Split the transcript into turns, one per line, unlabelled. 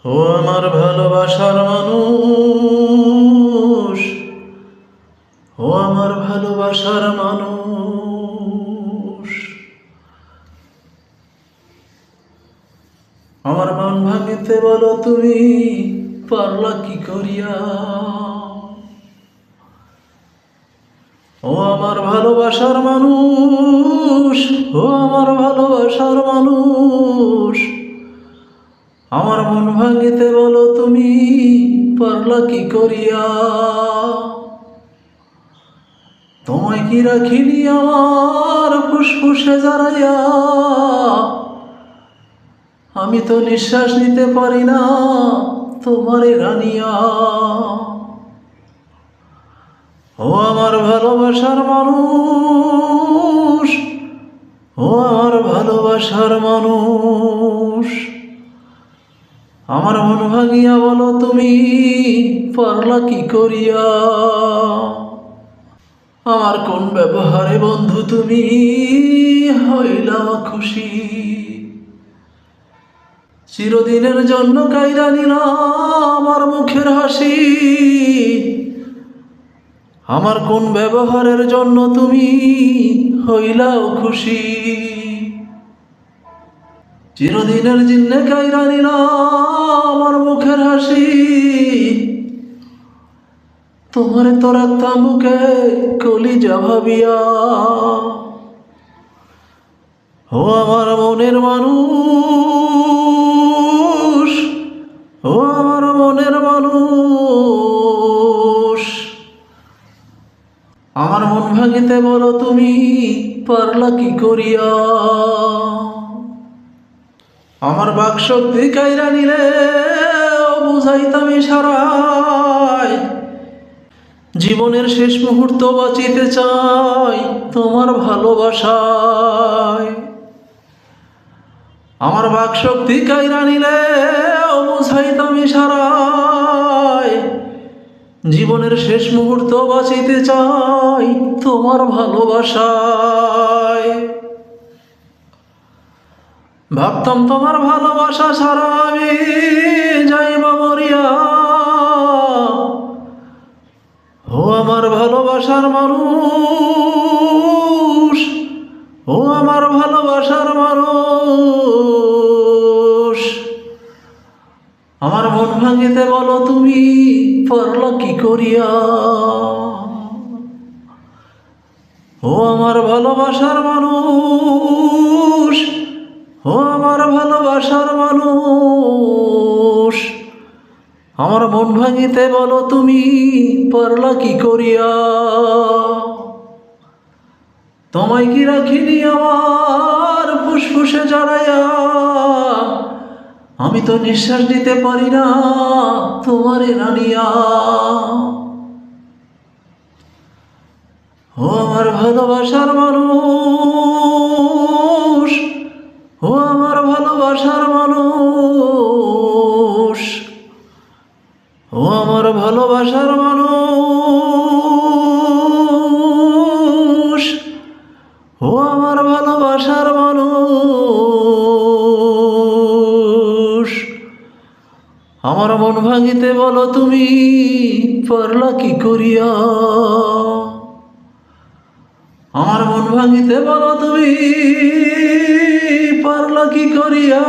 ও আমার ভালোবাসার মানুষ, ও আমার ভালোবাসার মানুষ, আমার মন ভাঙিতে বলো তুমি পারলা কি করিয়া। ও আমার ভালোবাসার মানুষ, ও আমার ভালোবাসার মানুষ, আমার মন ভাঙিতে বলো তুমি পারলা কি করিয়া। তোমায় কি রাখিনি আমার ফুসফুসে জড়াইয়া, আমি তো নিঃশ্বাস নিতে পারি না তোমারে রানিয়া। ও আমার ভালোবাসার মানুষ, ও আমার ভালোবাসার মানুষ, আমার মন ভাঙিয়া বলো তুমি পারলা কি করিয়া। আমার কোন ব্যবহারে বন্ধু তুমি হইলা খুশি, চিরদিনের জন্য কাইরা নিলা আমার মুখের হাসি। আমার কোন ব্যবহারের জন্য তুমি হইলাও খুশি, চিরদিনের জিন্নে কাইরা নিলা আমার মুখের হাসি। তোমারে তো রাখতাম বুকে কলিজা ভাবিয়া। ও আমার মনের মানুষ, ও আমার মনের মানুষ, আমার মন ভাঙিতে বলো তুমি পারলা কি করিয়া। আমার বাকশক্তি কাইরা নিলে বুঝাইতাম ইশারায়, জীবনের শেষ মুহূর্ত বাঁচিতে চাই তোমার ভালোবাসায়। আমার বাকশক্তি কাইরা নিলে বুঝাইতাম ইশারায়, জীবনের শেষ মুহূর্ত বাঁচিতে চাই তোমার ভালোবাসায়। ভাবতাম তোমার ভালোবাসা ছাড়া আমি যাইবা মরিয়া। ও আমার ভালোবাসার মানুষ, ও আমার ভালোবাসার মানুষ, আমার মন ভাঙিতে বলো তুমি পারলা কি করিয়া। ও আমার ভালোবাসার মানুষ, ও আমার ভালোবাসার মানুষ, আমার মন ভাঙিতে বলো তুমি পারলা কি করিয়া। তোমায় কি রাখিনি আমার ফুসফুসে জড়াইয়া, আমি তো নিঃশ্বাস নিতে পারি না তোমারে রানিয়া। ও আমার ভালোবাসার মানুষ, ও আমার ভালোবাসার মানুষ, ও আমার ভালোবাসার মানুষ, ও আমার ভালোবাসার মানুষ, আমার মন ভাঙিতে বলো তুমি পারলা কি করিয়া। আমার মন ভাঙিতে বলো তুমি পারলা কি করিয়া।